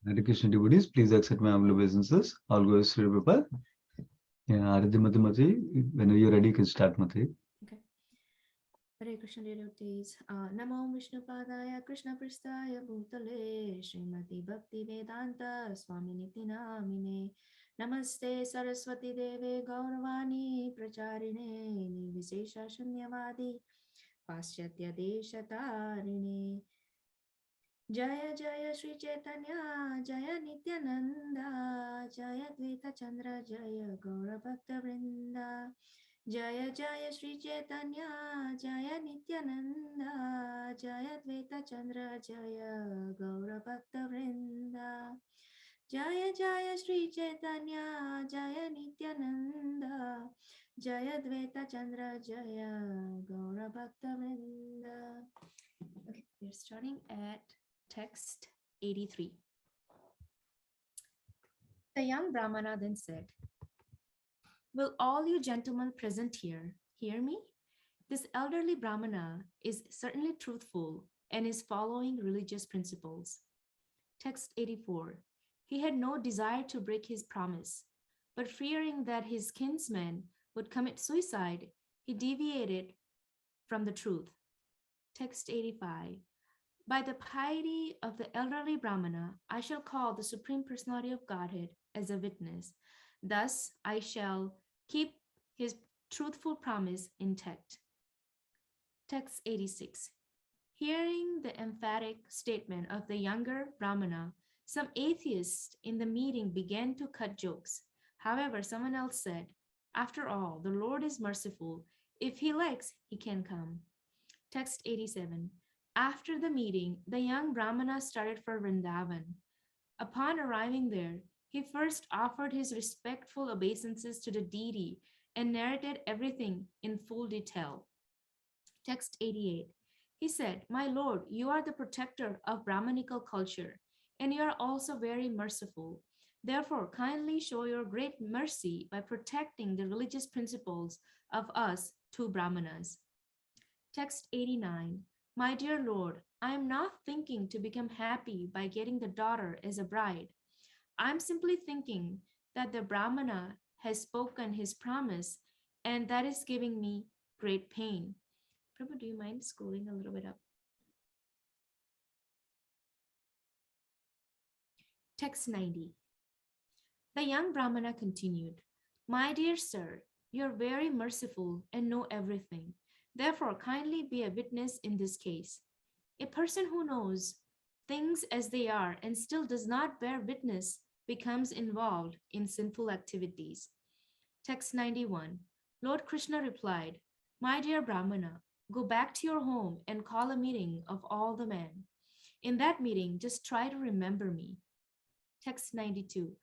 Hare Krishna devotees, please accept my humble obeisances. All goes Sri Prabhupada. Yeah, Mati, whenever you're ready, you can start, Mati. Okay. Hare Krishna devotees. Namo Vishnu Padaya Krishna Pristaya Bhutale Srimati Bhakti Vedanta Swami Niti Namine Namaste Saraswati Deve Gauravani Pracharine Nirvisesha Shunyavadi Paschatya Deshatarine Jaya Jaya Sri Chaitanya Jaya Nityananda Jaya Dvaita Chandra Jaya Gaura Bhakta Vrinda Jaya Jaya Sri Chaitanya Jaya Nityananda Jaya Dvaita Chandra Jaya Gaura Bhakta Vrinda Jaya Jaya Sri Chaitanya Jaya Nityananda Jaya Dvaita Chandra Jaya Gaura Bhakta Vrinda. Okay, we're starting at text 83. The young Brahmana then said, "Will all you gentlemen present here hear me? This elderly Brahmana is certainly truthful and is following religious principles." Text 84. He had no desire to break his promise, but fearing that his kinsman would commit suicide, he deviated from the truth. Text 85. By the piety of the elderly Brahmana, I shall call the Supreme Personality of Godhead as a witness. Thus, I shall keep his truthful promise intact. Text 86. Hearing the emphatic statement of the younger Brahmana, some atheists in the meeting began to cut jokes. However, someone else said, "After all, the Lord is merciful. If he likes, he can come." Text 87. After the meeting, the young Brahmana started for Vrindavan. Upon arriving there, he first offered his respectful obeisances to the deity and narrated everything in full detail. Text 88. He said, "My lord, you are the protector of Brahmanical culture, and you are also very merciful. Therefore, kindly show your great mercy by protecting the religious principles of us two Brahmanas." Text 89. My dear Lord, I am not thinking to become happy by getting the daughter as a bride. I am simply thinking that the Brahmana has spoken his promise, and that is giving me great pain. Prabhu, do you mind scrolling a little bit up? Text 90. The young Brahmana continued, "My dear sir, you are very merciful and know everything. Therefore, kindly be a witness in this case. A person who knows things as they are and still does not bear witness becomes involved in sinful activities." Text 91. Lord Krishna replied, "My dear Brahmana, go back to your home and call a meeting of all the men. In that meeting, just try to remember me." Text 92.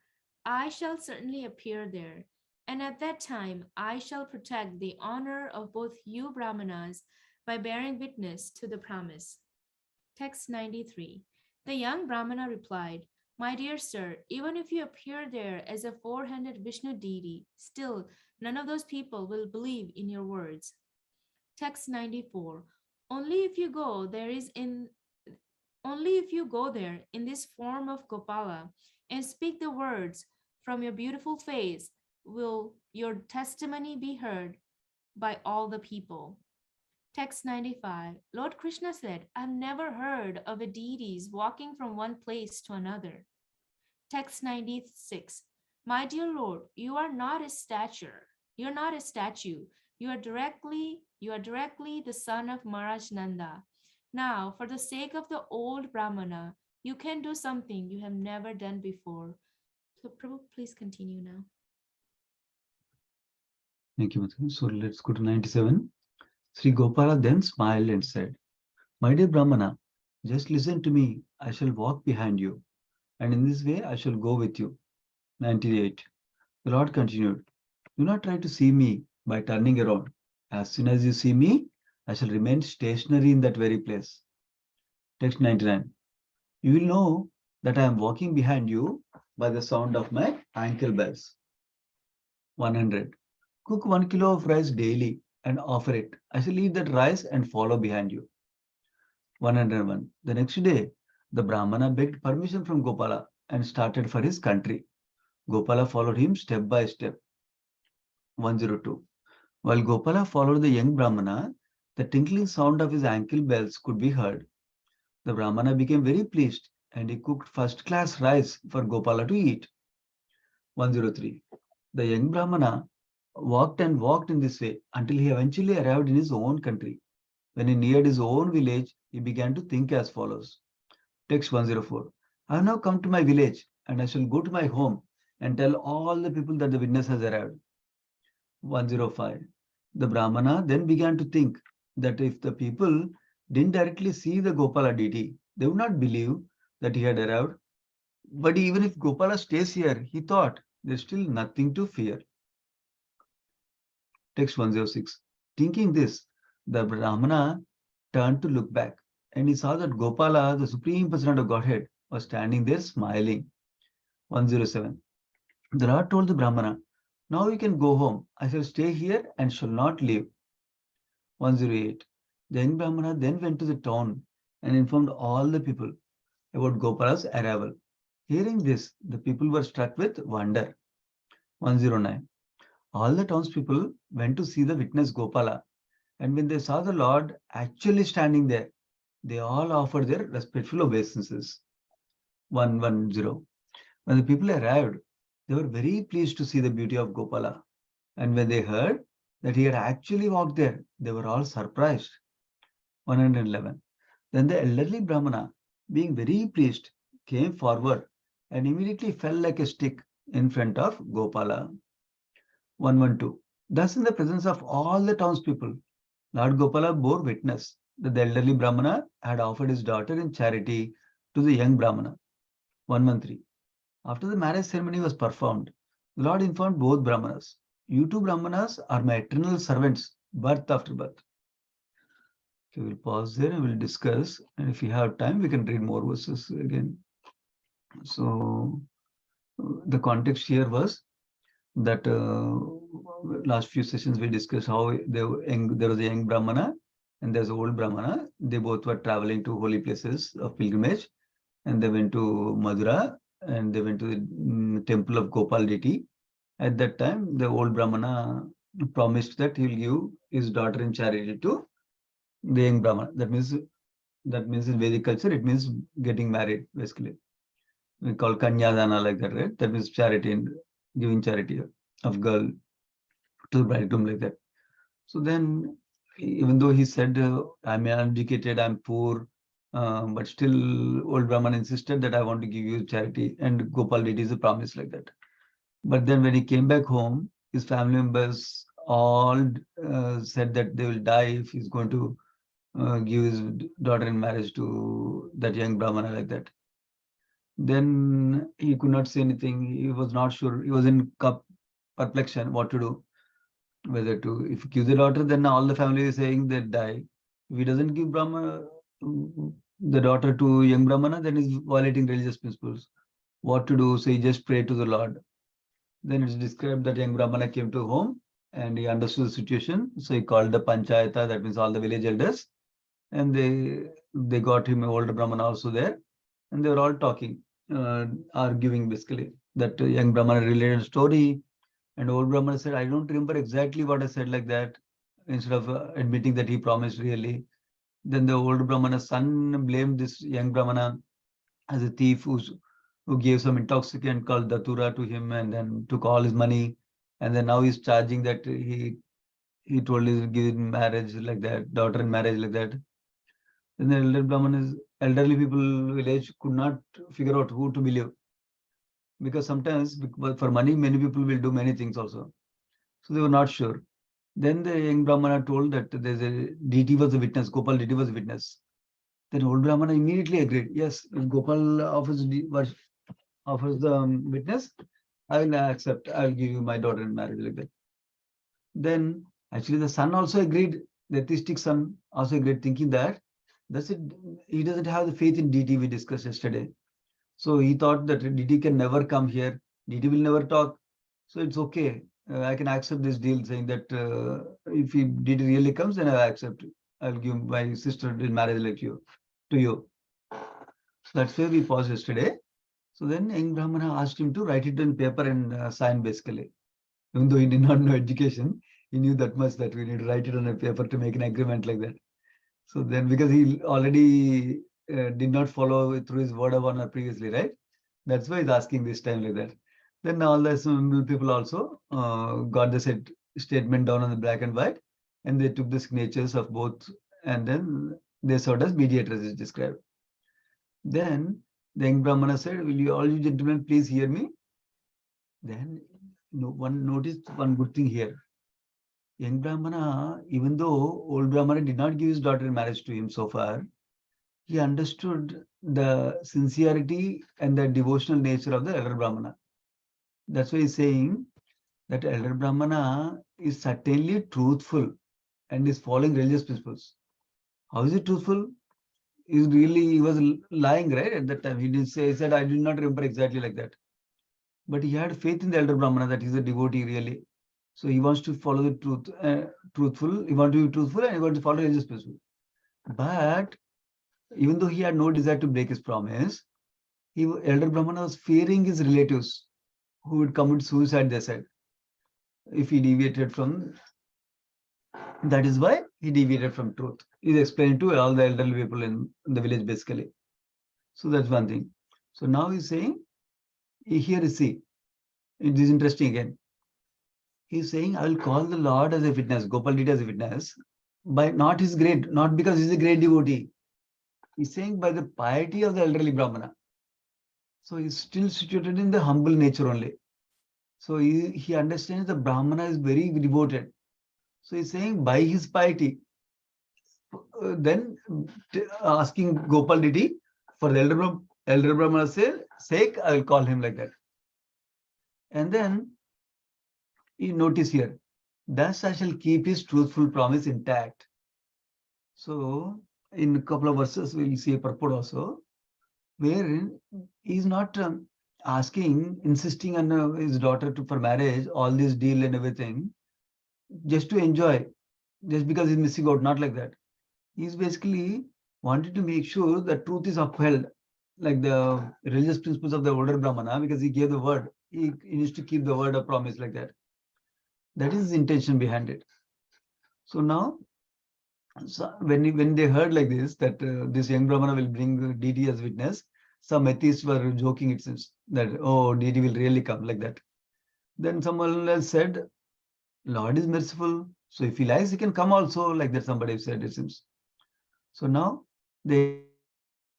I shall certainly appear there, and at that time I shall protect the honor of both you Brahmanas by bearing witness to the promise. Text 93. The young Brahmana replied, "My dear sir, even if you appear there as a four-handed Vishnu deity, still none of those people will believe in your words." Text 94. Only if you go there in this form of Gopala and speak the words from your beautiful face will your testimony be heard by all the people. Text 95. Lord Krishna said, "I've never heard of a deities walking from one place to another." Text 96. My dear Lord, you are not a statue. You are not a statue. You are directly the son of Maharaj Nanda. Now, for the sake of the old Brahmana, you can do something you have never done before. So, Prabhu, please continue now. Thank you, Mati. So let's go to 97. Sri Gopala then smiled and said, "My dear Brahmana, just listen to me. I shall walk behind you, and in this way I shall go with you." 98. The Lord continued, "Do not try to see me by turning around. As soon as you see me, I shall remain stationary in that very place." Text 99. You will know that I am walking behind you by the sound of my ankle bells. 100. Cook 1 kilo of rice daily and offer it. I shall eat that rice and follow behind you. 101. The next day, the Brahmana begged permission from Gopala and started for his country. Gopala followed him step by step. 102. While Gopala followed the young Brahmana, the tinkling sound of his ankle bells could be heard. The Brahmana became very pleased and he cooked first class rice for Gopala to eat. 103. The young Brahmana walked and walked in this way until he eventually arrived in his own country. When he neared his own village, he began to think as follows. Text 104. I have now come to my village and I shall go to my home and tell all the people that the witness has arrived. 105. The Brahmana then began to think that if the people didn't directly see the Gopala deity, they would not believe that he had arrived. But even if Gopala stays here, he thought there's still nothing to fear. Text 106. Thinking this, the Brahmana turned to look back and he saw that Gopala, the Supreme Personality of Godhead, was standing there smiling. 107. The Lord told the Brahmana, now you can go home. I shall stay here and shall not leave. 108. The young Brahmana then went to the town and informed all the people about Gopala's arrival. Hearing this, the people were struck with wonder. 109. All the townspeople went to see the witness Gopala, and when they saw the Lord actually standing there, they all offered their respectful obeisances. 110. When the people arrived, they were very pleased to see the beauty of Gopala. And when they heard that he had actually walked there, they were all surprised. 111. Then the elderly Brahmana, being very pleased, came forward and immediately fell like a stick in front of Gopala. 112. Thus, in the presence of all the townspeople, Lord Gopala bore witness that the elderly Brahmana had offered his daughter in charity to the young Brahmana. 113. After the marriage ceremony was performed, the Lord informed both Brahmanas, you two Brahmanas are my eternal servants, birth after birth. Okay, we'll pause there and we'll discuss. And if we have time, we can read more verses again. So, the context here was that last few sessions we discussed how there was a young Brahmana and there's an old Brahmana. They both were traveling to holy places of pilgrimage and they went to Madhya and they went to the temple of Gopal deity. At that time, the old Brahmana promised that he will give his daughter in charity to the young Brahmana. That means in Vedic culture, it means getting married, basically. We call Kanyadana like that, right? That means charity and giving charity of girl to the bridegroom like that. So then, even though he said, I'm uneducated, I'm poor, but still old Brahman insisted that I want to give you charity, and Gopal did his promise like that. But then when he came back home, his family members all said that they will die if he's going to give his daughter in marriage to that young Brahmana like that. Then he could not say anything. He was not sure. He was in perplexion what to do. Whether to, if he gives the daughter, then all the family is saying they die. If he doesn't give the daughter to young Brahmana, then he's violating religious principles. What to do? So he just prayed to the Lord. Then it's described that young Brahmana came to home and he understood the situation. So he called the Panchayata, that means all the village elders, and they got him an older Brahmana also there, and they were all talking, arguing basically. That young Brahmana related a story, and old Brahmana said, I don't remember exactly what I said like that, instead of admitting that he promised really. Then the old Brahmana's son blamed this young Brahmana as a thief who gave some intoxicant called Datura to him and then took all his money. And then now he's charging that he told his give him marriage like that, daughter in marriage like that. Then the elderly people village could not figure out who to believe. Because sometimes for money, many people will do many things also. So they were not sure. Then the young Brahmana told that there's a deity was a witness, Gopal deity was a witness. Then old Brahmana immediately agreed. Yes, if Gopal offers the witness, I will accept. I will give you my daughter in marriage like that. Then actually the son also agreed. The atheistic son also agreed, thinking that that's it. He doesn't have the faith in deity we discussed yesterday. So he thought that deity can never come here. Deity will never talk. So it's okay. I can accept this deal, saying that if deity really comes, then I accept. I'll give my sister in marriage like you to you. So that's where we paused yesterday. So then young Brahmana asked him to write it on paper and sign basically. Even though he did not know education, he knew that much that we need to write it on a paper to make an agreement like that. So then, because he already did not follow through his word of honor previously, right? That's why he's asking this time like that. Then all the some people also got the statement down on the black and white, and they took the signatures of both, and then they served as mediators, is described. Then the young Brahmana said, "Will you all you gentlemen please hear me?" Then no one noticed one good thing here. Young Brahmana, even though old Brahmana did not give his daughter in marriage to him so far, he understood the sincerity and the devotional nature of the elder Brahmana. That's why he's saying that elder Brahmana is certainly truthful and is following religious principles. How is it truthful? He was lying, right? At that time, he did say, he said, I do not remember exactly like that. But he had faith in the elder Brahmana that he's a devotee really. So he wants to follow the truth, truthful. He wants to be truthful and he wants to follow religious principles. But even though he had no desire to break his promise, elder Brahmana was fearing his relatives who would commit suicide, they said, if he deviated from. That is why he deviated from truth. He's explained to all the elderly people in the village basically. So that's one thing. So now he's saying, here is see, it is interesting again. He's saying, I will call the Lord as a witness, Gopal Dita as a witness, by not his great, not because he's a great devotee. He's saying by the piety of the elderly Brahmana. So he's still situated in the humble nature only. So he understands the Brahmana is very devoted. So he's saying by his piety, then asking Gopal Diti for the elder Brahmana's sake, I will call him like that. And then you notice here, thus I shall keep his truthful promise intact. So in a couple of verses, we'll see a purport also, wherein he's not insisting on his daughter for marriage, all this deal and everything, just to enjoy, just because he's missing out, not like that. He's basically wanted to make sure that truth is upheld, like the religious principles of the older Brahmana, because he gave the word. He needs to keep the word of promise like that. That is his intention behind it. So now, when they heard like this, that this young Brahmana will bring DD as witness, some atheists were joking, it seems, that, oh, DD will really come like that. Then someone else said, Lord is merciful. So if he likes, he can come also, like that somebody said, it seems. So now the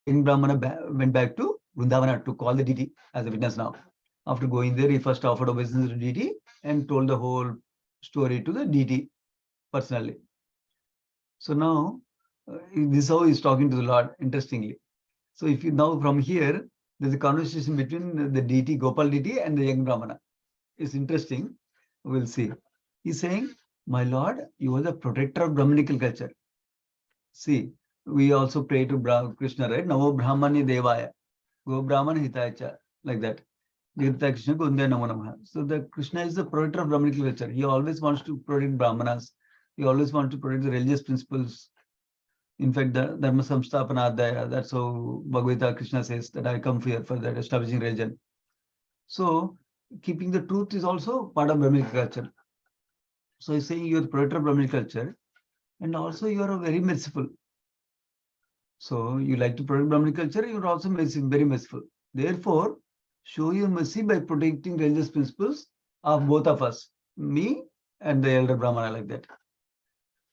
young Brahmana went back to Vrindavana to call the deity as a witness now. After going there, he first offered obeisance to the deity and told the whole story to the deity personally. So now, this is how he's talking to the Lord, interestingly. So if you now from here, there's a conversation between the deity, Gopal deity, and the young Brahmana. It's interesting. We'll see. He's saying, my Lord, you are the protector of Brahminical culture. See, we also pray to Krishna, right? Namo Brahmani Devaya, Go Brahman Hitacha, like that. Krishna Gundya Namo Namaha. So the Krishna is the protector of Brahminical culture. He always wants to protect Brahmanas. He always wants to protect the religious principles. In fact, the Dharma Samsthapanadaya, that's how Bhagavad Gita Krishna says that I come here for that establishing religion. So keeping the truth is also part of Brahminical culture. So he's saying you're the protector of Brahminical culture, and also you are very merciful. So you like to protect Brahminic culture, you are also very merciful. Therefore, show your mercy by protecting religious principles of both of us, me and the elder Brahmana, like that.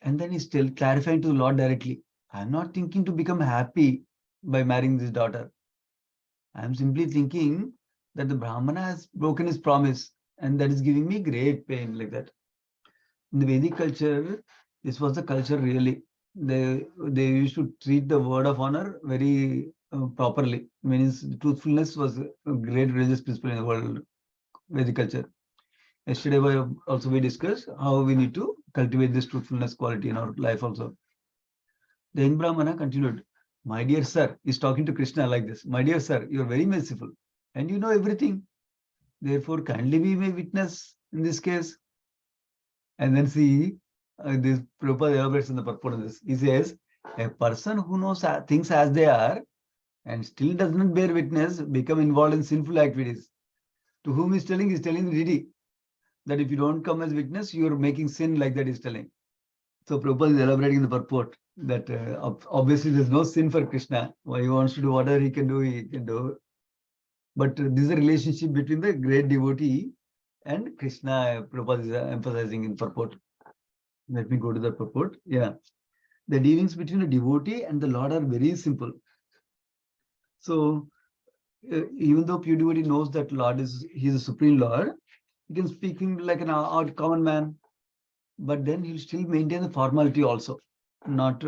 And then he's still clarifying to the Lord directly, I'm not thinking to become happy by marrying this daughter. I'm simply thinking that the Brahmana has broken his promise and that is giving me great pain, like that. In the Vedic culture, this was the culture really. They used to treat the word of honor very properly. Means truthfulness was a great religious principle in the world Vedic culture. Yesterday, we discussed how we need to cultivate this truthfulness quality in our life also. The young Brahmana continued, my dear sir, he's talking to Krishna like this. My dear sir, you're very merciful and you know everything. Therefore, kindly be my witness in this case. And then see, this Prabhupada elaborates in the purport of this. He says, a person who knows things as they are and still does not bear witness, become involved in sinful activities. To whom he's telling the deity that if you don't come as witness, you're making sin, like that he's telling. So Prabhupada is elaborating the purport that obviously there's no sin for Krishna. Why he wants to do whatever he can do. But this is a relationship between the great devotee and Krishna. Prabhupada is emphasizing in purport. Let me go to the purport. Yeah. The dealings between a devotee and the Lord are very simple. So even though pure devotee knows that Lord he's a supreme Lord, he can speak him like an odd common man, but then he'll still maintain the formality also, not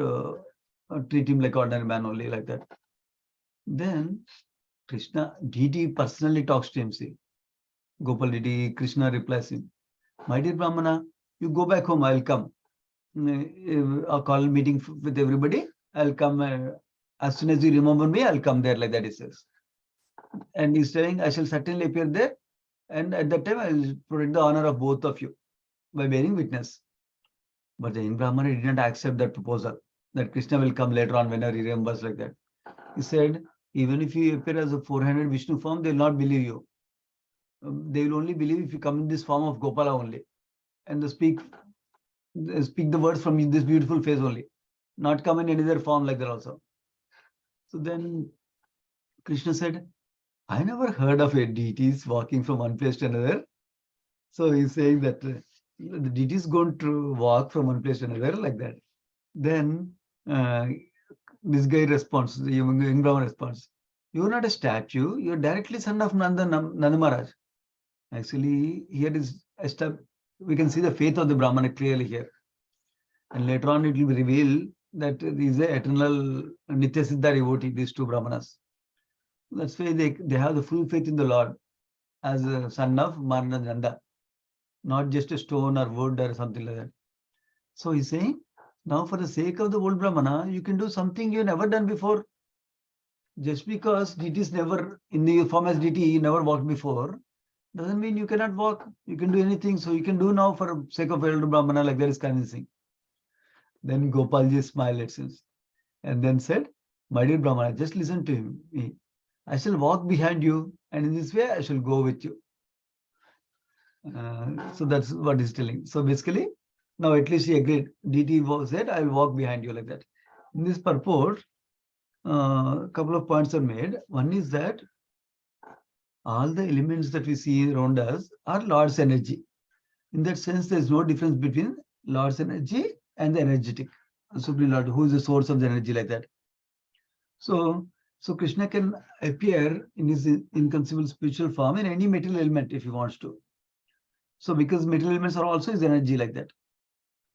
treat him like ordinary man only, like that. Then Krishna, deity personally talks to him, see. Gopal deity, Krishna replies him, my dear Brahmana, you go back home, I'll come. I'll call meeting with everybody, I'll come. As soon as you remember me, I'll come there, like that he says. And he's saying, I shall certainly appear there, and at that time, I will protect the honor of both of you by bearing witness. But the young Brahmana did not accept that proposal, that Krishna will come later on whenever he remembers, like that. He said, even if you appear as a 400 Vishnu form, they will not believe you. They will only believe if you come in this form of Gopala only, and speak the words from this beautiful face only, not come in any other form like that also. So then Krishna said, I never heard of a deities walking from one place to another. So he's saying that the deity is going to walk from one place to another, like that. Then this guy responds, the young Brahman responds, you're not a statue, you're directly son of Nanda Maharaj. Actually, here is we can see the faith of the Brahmana clearly here. And later on, it will be revealed that these are eternal Nitya Siddha devotee, these two Brahmanas. That's why they have the full faith in the Lord as a son of Nanda, not just a stone or wood or something like that. So he's saying, now for the sake of the old Brahmana, you can do something you've never done before. Just because deity is never, in the form as deity, you never walked before, doesn't mean you cannot walk. You can do anything. So you can do now for the sake of elder Brahmana, like that is convincing. Then Gopalji smiled at him and then said, my dear Brahmana, just listen to me. I shall walk behind you, and in this way I shall go with you. So that's what he's telling. So basically, now at least he agreed. Deity said, I will walk behind you, like that. In this purport, a couple of points are made. One is that all the elements that we see around us are Lord's energy. In that sense, there is no difference between Lord's energy and the energetic Supreme Lord, who is the source of the energy, like that. So Krishna can appear in his inconceivable spiritual form in any material element if he wants to. So because material elements are also his energy, like that.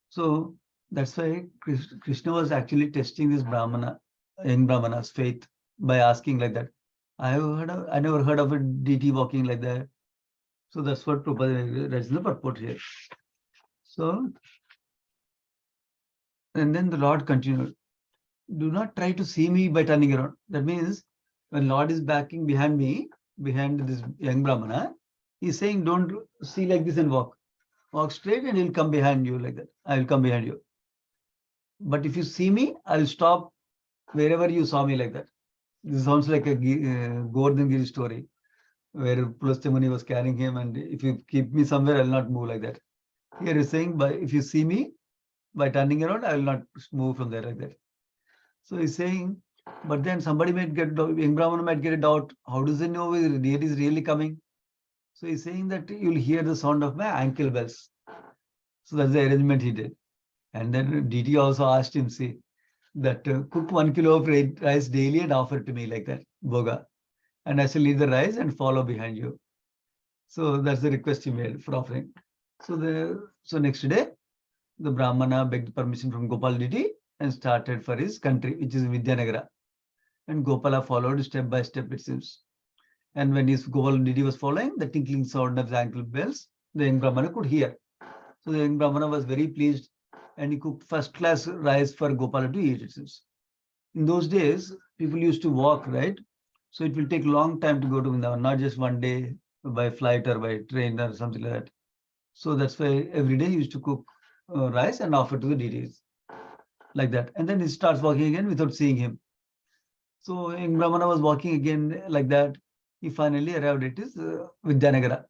So that's why Krishna was actually testing this young Brahmana's faith by asking like that. I never heard of a deity walking like that. So that's what Prabhupada writes in the purport here. So, and then the Lord continued, do not try to see me by turning around. That means when Lord is backing behind me, behind this young Brahmana, he's saying, don't see like this and walk. Walk straight and he'll come behind you, like that. I will come behind you. But if you see me, I'll stop wherever you saw me, like that. This sounds like a Govardhan Giri story, where Pulastya Muni was carrying him, and if you keep me somewhere, I'll not move, like that. Here he's saying, if you see me, by turning around, I will not move from there, like that. So he's saying, but then somebody might get, young Brahmana might get a doubt. How does he know whether the deity is really coming? So he's saying that you'll hear the sound of my ankle bells. So that's the arrangement he did. And then deity also asked him, see, that cook 1 kilo of rice daily and offer to me, like that, boga. And I shall eat the rice and follow behind you. So that's the request he made for offering. So next day, the Brahmana begged permission from Gopal deity and started for his country, which is Vidyanagara. And Gopala followed step by step, it seems. And when his Gopal deity was following, the tinkling sound of the ankle bells, the young Brahmana could hear. So the young Brahmana was very pleased, and he cooked first-class rice for Gopala to eat, it seems. In those days, people used to walk, right? So it will take a long time to go to Vrindavan, not just one day by flight or by train or something like that. So that's why every day he used to cook rice and offer to the deities, like that. And then he starts walking again without seeing him. So young Brahmana was walking again like that. He finally arrived at his Vidyanagara.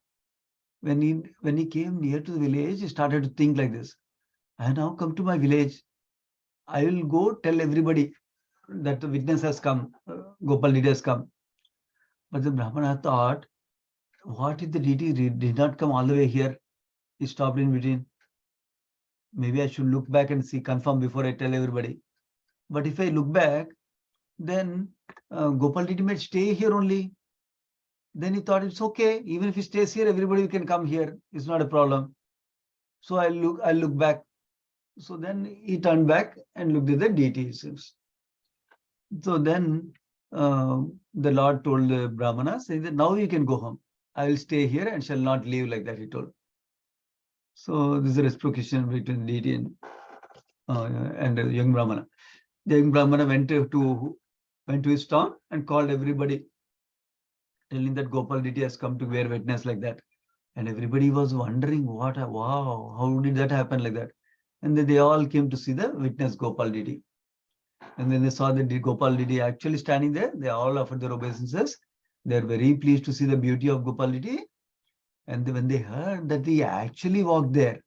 When he came near to the village, he started to think like this. I have now come to my village. I will go tell everybody that the witness has come, Gopal deity has come. But the Brahmana thought, what if the deity did not come all the way here? He stopped in between. Maybe I should look back and see, confirm before I tell everybody. But if I look back, then Gopal deity might stay here only. Then he thought it's okay. Even if he stays here, everybody can come here. It's not a problem. So I'll look back. So then he turned back and looked at the deity. It seems. So then the Lord told the Brahmana, saying that now you can go home. I will stay here and shall not leave, like that he told. So this is a reciprocation between the deity and the young Brahmana. The young Brahmana went to his town and called everybody, telling that Gopal deity has come to bear witness, like that. And everybody was wondering, wow, how did that happen, like that? And then they all came to see the witness Gopal deity. And then they saw the Gopal deity actually standing there. They all offered their obeisances. They are very pleased to see the beauty of Gopal deity. And when they heard that he actually walked there,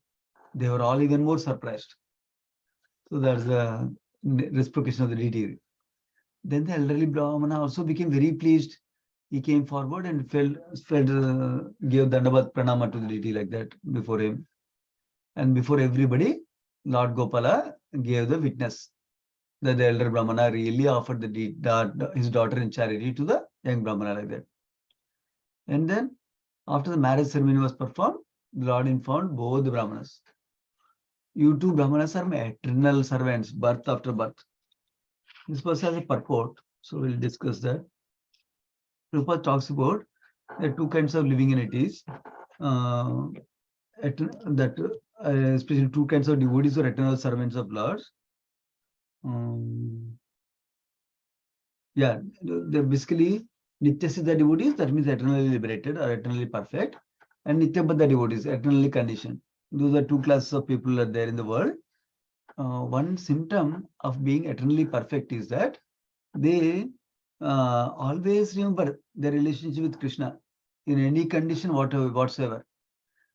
they were all even more surprised. So that's the reciprocation of the deity. Then the elderly Brahmana also became very pleased. He came forward and gave Dandavat Pranama to the deity, like that, before him. And before everybody, Lord Gopala gave the witness that the elder Brahmana really offered his daughter in charity to the young Brahmana, like that. And then, after the marriage ceremony was performed, the Lord informed both the Brahmanas. You two Brahmanas are my eternal servants, birth after birth. This verse has a purport, so we'll discuss that. Prabhupada talks about the two kinds of living entities, especially two kinds of devotees or eternal servants of Lord. They're basically Nityasiddha devotees, that means eternally liberated or eternally perfect, and Nityabaddha devotees, eternally conditioned. Those are two classes of people are there in the world. One symptom of being eternally perfect is that they always remember their relationship with Krishna in any condition, whatsoever.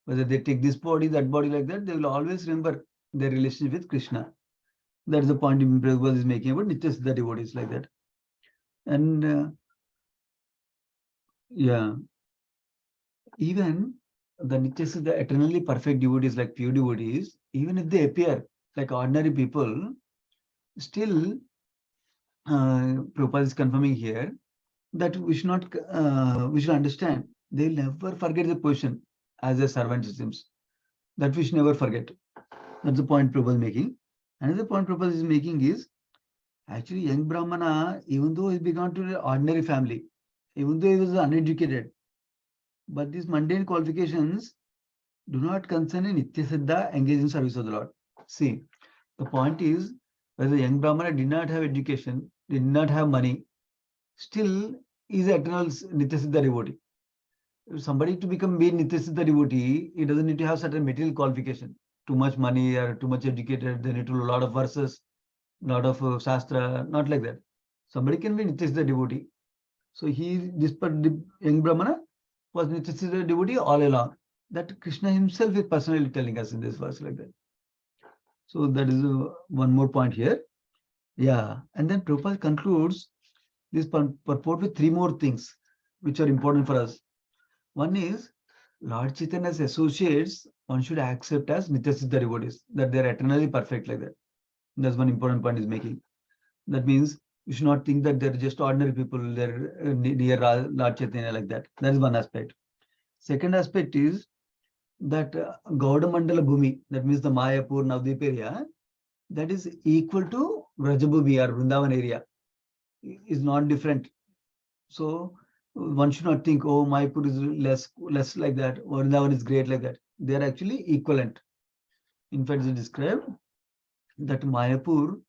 Whether they take this body, that body, like that, they will always remember their relationship with Krishna. That's the point Prabhupada is making about Nityasiddha devotees, like that. And even the Nityasiddha, eternally perfect devotees, like pure devotees, even if they appear like ordinary people, still Prabhupada is confirming here that we should understand they will never forget the position as a servant systems. That we should never forget. That's the point Prabhupada is making. Another point Prabhupada is making is actually young Brahmana, even though he belonged to an ordinary family, even though he was uneducated, but these mundane qualifications do not concern a Nityasiddha engaged in service of the Lord. See, the point is, whether the young Brahmana did not have education, did not have money, still is an eternal Nityasiddha devotee. If somebody to become be Nityasiddha devotee, he doesn't need to have certain material qualification. Too much money or too much educated, they need to know a lot of verses, a lot of Shastra, not like that. Somebody can be Nityasiddha devotee. So the young Brahmana was Nityasiddha devotee all along. That Krishna himself is personally telling us in this verse, like that. So that is one more point here. And then Prabhupada concludes this purport with three more things which are important for us. One is Lord Chaitanya's associates, one should accept as Nityasiddha devotees, that they are eternally perfect, like that. That's one important point he's making. That means you should not think that they're just ordinary people, they're near Lord Chaitanya, like that. That is one aspect. Second aspect is that Gauda Mandala Bhumi, that means the Mayapur, Navdeep area, that is equal to Vrajabhumi or Vrindavan area, is not different. So one should not think, oh, Mayapur is less like that, or Vrindavan is great like that. They are actually equivalent. In fact, it's described that Mayapur,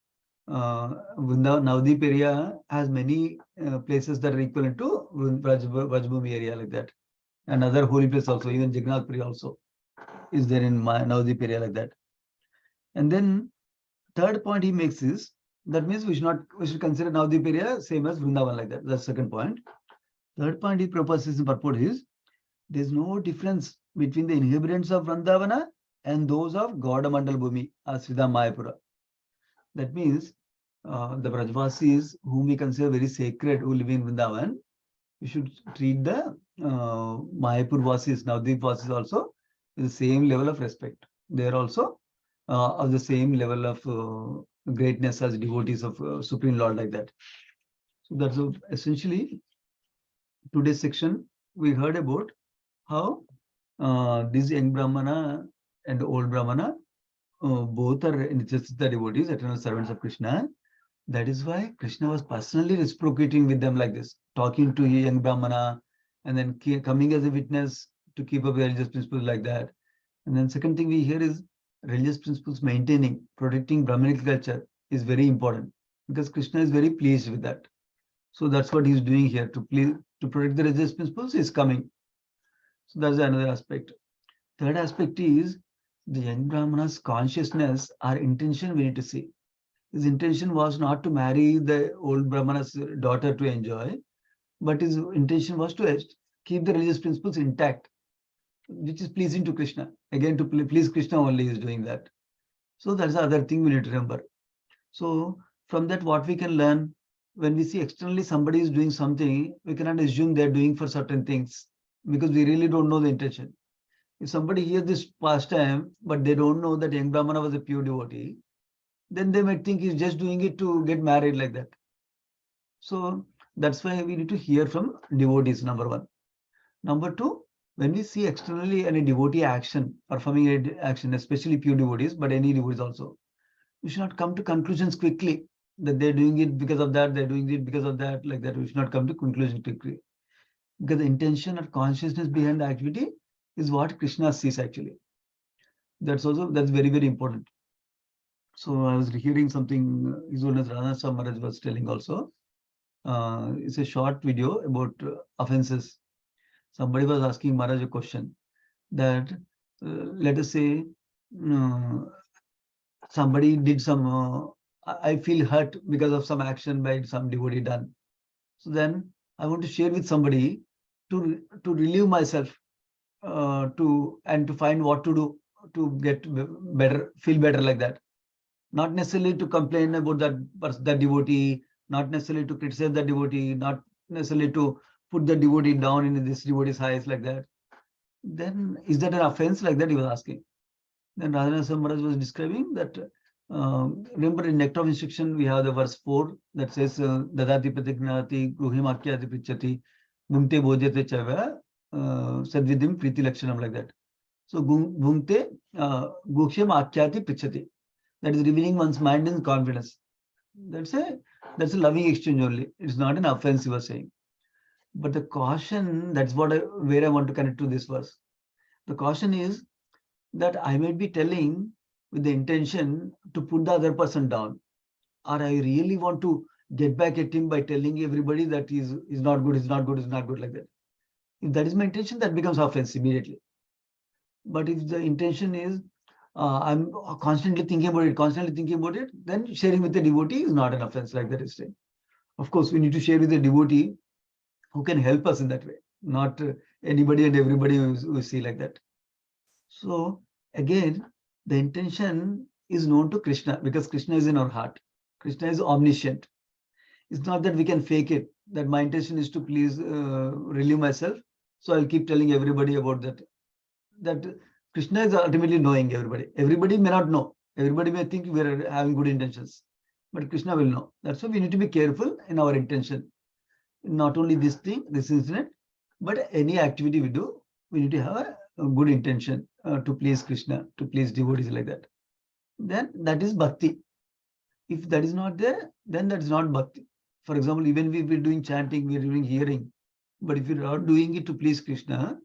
Vrindavan, Navdeep area has many places that are equivalent to Vrajabhumi area, like that. And other holy place also, even Jagannath Puri also is there in Navdeep area, like that. And then third point he makes is That means we should consider Navadvip area same as Vrindavan like that. That's the second point. Third point he proposes in purport is there's no difference between the inhabitants of Vrindavana and those of Gaudamandal Bhumi, Sridham Mayapura. That means the Brajvasis whom we consider very sacred who live in Vrindavan, we should treat the Mayapur Vasis, Navadvip Vasis also with the same level of respect. They are also of the same level of greatness as devotees of Supreme Lord like that. So that's essentially today's section. We heard about how this young Brahmana and old Brahmana both are Nityasiddha devotees, eternal servants of Krishna. That is why Krishna was personally reciprocating with them like this, talking to young Brahmana and then coming as a witness to keep up religious principles like that. And then second thing we hear is religious principles maintaining, protecting Brahminic culture is very important because Krishna is very pleased with that. So that's what he's doing here to protect the religious principles is coming. So that's another aspect. Third aspect is the young Brahmana's consciousness or intention we need to see. His intention was not to marry the old Brahmana's daughter to enjoy, but his intention was to keep the religious principles intact, which is pleasing to Krishna. Again, to please Krishna only is doing that. So that's the other thing we need to remember. So from that, what we can learn, when we see externally somebody is doing something, we cannot assume they're doing for certain things because we really don't know the intention. If somebody hears this pastime, but they don't know that young Brahmana was a pure devotee, then they might think he's just doing it to get married like that. So that's why we need to hear from devotees, number one. Number two, when we see externally any devotee action, performing an action, especially pure devotees, but any devotees also, we should not come to conclusions quickly that they're doing it because of that, they're doing it because of that, like that. We should not come to conclusions quickly. Because the intention or consciousness behind the activity is what Krishna sees actually. That's very, very important. So I was hearing something His Holiness Radha Maharaj was telling also. It's a short video about offenses. Somebody was asking Maharaj a question that let us say somebody did some, I feel hurt because of some action by some devotee done. So then I want to share with somebody to relieve myself, to find what to do to get better, feel better like that. Not necessarily to complain about that devotee, not necessarily to criticize the devotee, not necessarily to put the devotee down in this devotee's eyes like that. Then is that an offense like that he was asking? Then Radhanath Maharaj was describing that, remember in Nectar of Instruction, we have the verse 4 that says, Dadati Pratignati Gruhim Akyati Prichati Bhumte Bhojate Chava Sadvidim Priti Lakshanam like that. So Bhumte Gukhyam Akyati Prichati. That is revealing one's mind and confidence. That's a loving exchange only. It's not an offense you were saying. But the caution, that's where I want to connect to this verse. The caution is that I might be telling with the intention to put the other person down, or I really want to get back at him by telling everybody that he's not good, he's not good, he's not good like that. If that is my intention, that becomes offense immediately. But if the intention is I'm constantly thinking about it, then sharing with the devotee is not an offense like that is saying. Of course, we need to share with the devotee who can help us in that way, not anybody and everybody who see like that. So again, the intention is known to Krishna because Krishna is in our heart. Krishna is omniscient. It's not that we can fake it, that my intention is to please relieve myself. So I'll keep telling everybody about that. That Krishna is ultimately knowing everybody. Everybody may not know. Everybody may think we are having good intentions, but Krishna will know. That's why we need to be careful in our intention. Not only this incident, but any activity we do, we need to have a good intention to please Krishna, to please devotees like that. Then that is bhakti. If that is not there, then that is not bhakti. For example, even if we're doing chanting, we're doing hearing, but if we're not doing it to please Krishna,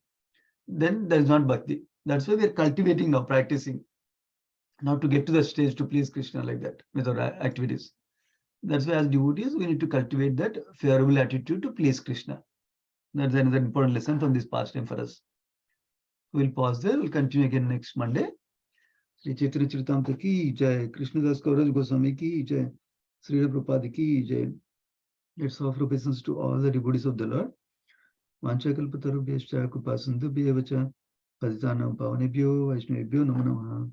then that is not bhakti. That's why we're cultivating now, practicing, now to get to the stage to please Krishna like that with our activities. That's why as devotees, we need to cultivate that favorable attitude to please Krishna. That's another important lesson from this pastime for us. We'll pause there. We'll continue again next Monday. Sri Chaitanya Charitamrita ki jai, Krishnadas Kaviraj Goswami ki jai, Srila Prabhupada ki jai. Let's offer obeisance to all the devotees of the Lord. Vanchakalpatarubhyascha kripasindhubhyevacha patitanam pavanebhyo vaishnavebhyo namo namaha.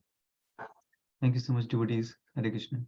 Thank you so much, devotees. Hare Krishna.